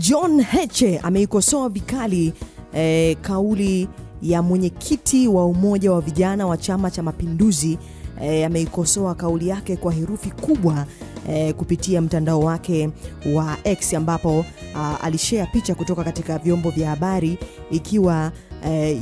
John Heche ameikosoa vikali kauli ya mwenyekiti wa umoja wa vijana wa Chama cha Mapinduzi. Ameikosoa kauli yake kwa herufi kubwa kupitia mtandao wake wa X, ambapo alishare picha kutoka katika vyombo vya habari ikiwa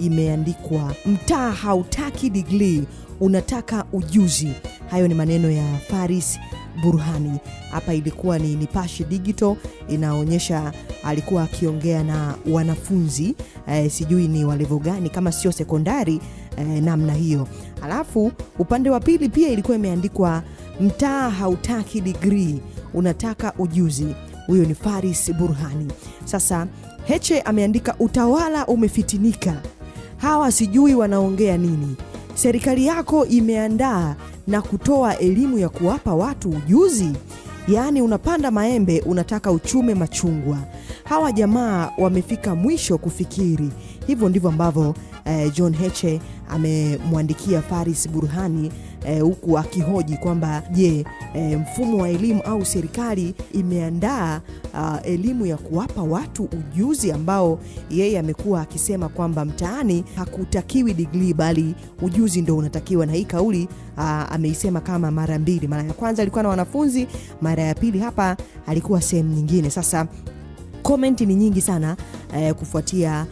imeandikwa mtaa hautaki degree, unataka ujuzi. Hayo ni maneno ya Faris Burhani. Hapa ilikuwa ni Nipashe Digital, inaonyesha alikuwa akiongea na wanafunzi sijui ni wa level gani, kama sio sekondari namna hiyo. Alafu upande wa pili pia ilikuwa imeandikwa mtaa hautaki degree, unataka ujuzi. Huyo ni Faris Burhani. Sasa Heche ameandika utawala umefitinika, hawa sijui wanaongea nini. Serikali yako imeandaa na kutoa elimu ya kuwapa watu ujuzi, yaani unapanda maembe unataka uchume machungwa. Hawa jamaa wamefika mwisho kufikiri. Hivyo ndivyo ambavyo John Heche amemwandikia Faris Burhani, huku akihoji kwamba je, mfumo wa elimu au serikali imeandaa elimu ya kuwapa watu ujuzi, ambao yeye amekuwa akisema kwamba mtaani hakutakiwi degree bali ujuzi ndio unatakiwa. Na hii kauli ameisema kama mara mbili. Mara ya kwanza alikuwa na wanafunzi, mara ya pili hapa alikuwa sehemu nyingine. Sasa comment ni nyingi sana kufuatia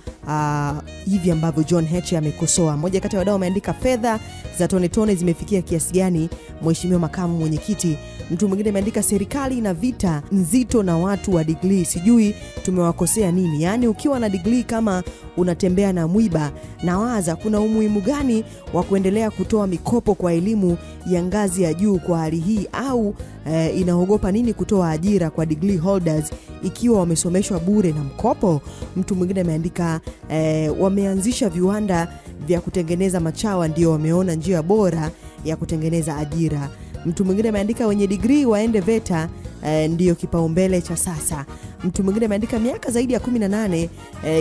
hivi ambavyo John Heche amekosoa. Mmoja kati ya wadau ameandika fedha za tone tone zimefikia kiasi gani mheshimiwa makamu mwenyekiti. Mtu mwingine ameandika serikali na vita nzito na watu wa degree, sijui tumewakosea nini. Yaani ukiwa na degree kama unatembea na mwiba, nawaza kuna umuhimu gani wa kuendelea kutoa mikopo kwa elimu ya ngazi ya juu kwa hali hii, au inaogopa nini kutoa ajira kwa degree holders ikiwa wamesomeshwa bure na mkopo. Mtu mwingine ameandika wameanzisha viwanda vya kutengeneza machawa ndio wameona njia bora ya kutengeneza ajira. Mtu mwingine ameandika wenye degree waende VETA ndio kipaumbele cha sasa. Mtu mwingine ameandika miaka zaidi ya 18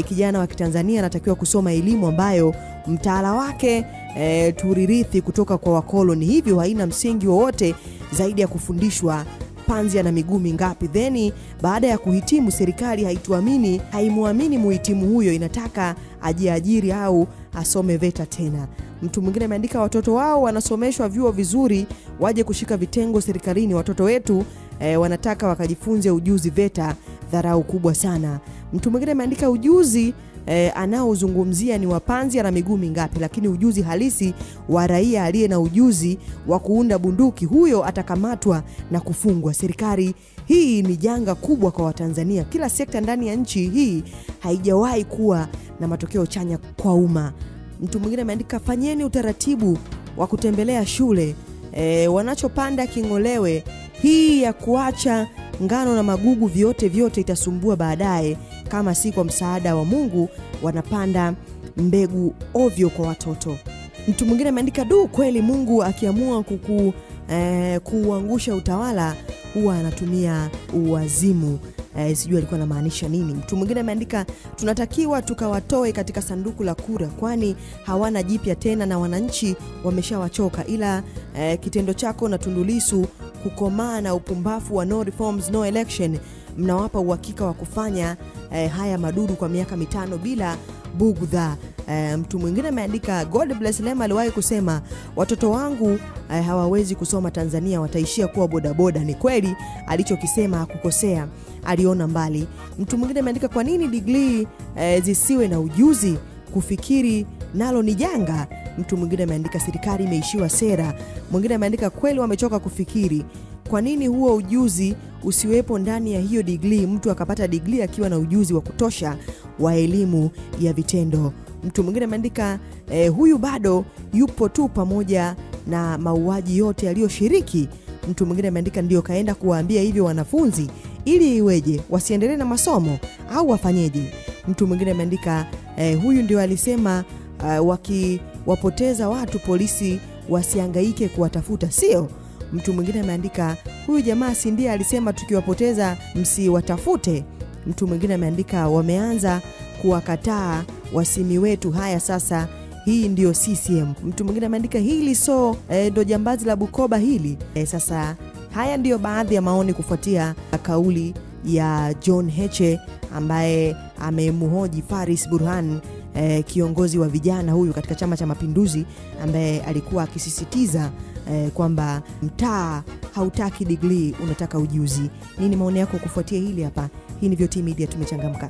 kijana wa Kitanzania anatakiwa kusoma elimu ambayo mtaala wake turirithi kutoka kwa wakoloni, hivyo haina msingi wowote zaidi ya kufundishwa panzia na miguu mingapi. Theni baada ya kuhitimu serikali haimuamini muhitimu huyo, inataka ajiajiri au asome VETA tena. Mtu mwingine ameandika watoto wao wanasomeshwa vyuo vizuri waje kushika vitengo serikalini, watoto wetu wanataka wakajifunze ujuzi VETA, dharau kubwa sana. Mtu mwingine ameandika ujuzi anaozungumzia ni wapanzia na miguu mingapi, lakini ujuzi halisi wa raia aliye na ujuzi wa kuunda bunduki, huyo atakamatwa na kufungwa. Serikali hii ni janga kubwa kwa Watanzania. Kila sekta ndani ya nchi hii haijawahi kuwa na matokeo chanya kwa umma. Mtu mwingine ameandika fanyeni utaratibu wa kutembelea shule, wanachopanda kingolewe. Hii ya kuacha ngano na magugu vyote itasumbua baadaye, kama si kwa msaada wa Mungu wanapanda mbegu ovyo kwa watoto. Mtu mwingine ameandika kweli Mungu akiamua kuangusha utawala huwa anatumia uwazimu. Sijui alikuwa anamaanisha nini. Mtu mwingine ameandika tunatakiwa tukawatoe katika sanduku la kura, kwani hawana jipya tena na wananchi wameshawachoka. Ila kitendo chako na Tundu Lissu kukomaa na upumbafu wa no reforms no election, mnawapa uhakika wa kufanya haya madudu kwa miaka 5 bila bugudha. Mtu mwingine ameandika God bless Lema aliwahi kusema watoto wangu hawawezi kusoma Tanzania, wataishia kuwa bodaboda. Ni kweli alichokisema, hakukosea, aliona mbali. Mtu mwingine ameandika kwa nini degree zisiwe na ujuzi, kufikiri nalo ni janga. Mtu mwingine ameandika serikali imeishiwa sera. Mwingine ameandika kweli wamechoka kufikiri, kwa nini huo ujuzi usiwepo ndani ya hiyo degree, mtu akapata degree akiwa na ujuzi wa kutosha wa elimu ya vitendo. Mtu mwingine ameandika huyu bado yupo tu pamoja na mauaji yote aliyoshiriki. Mtu mwingine ameandika ndio kaenda kuwaambia hivyo wanafunzi ili iweje, wasiendelee na masomo au wafanyeje. Mtu mwingine ameandika huyu ndio alisema wakiwapoteza watu polisi wasihangaike kuwatafuta, sio? Mtu mwingine ameandika huyu jamaa si ndiye alisema tukiwapoteza msiwatafute. Mtu mwingine ameandika wameanza kuwakataa wasimi wetu, haya sasa hii ndio CCM. Mtu mwingine ameandika hili ndo jambazi la Bukoba hili. Sasa haya ndio baadhi ya maoni kufuatia kauli ya John Heche ambaye amemhoji Faris Burhan, kiongozi wa vijana huyu katika Chama cha Mapinduzi, ambaye alikuwa akisisitiza kwamba mtaa hautaki degree, unataka ujuzi. Nini maoni yako kufuatia hili hapa? Hii ni VOT Media, tumechangamka.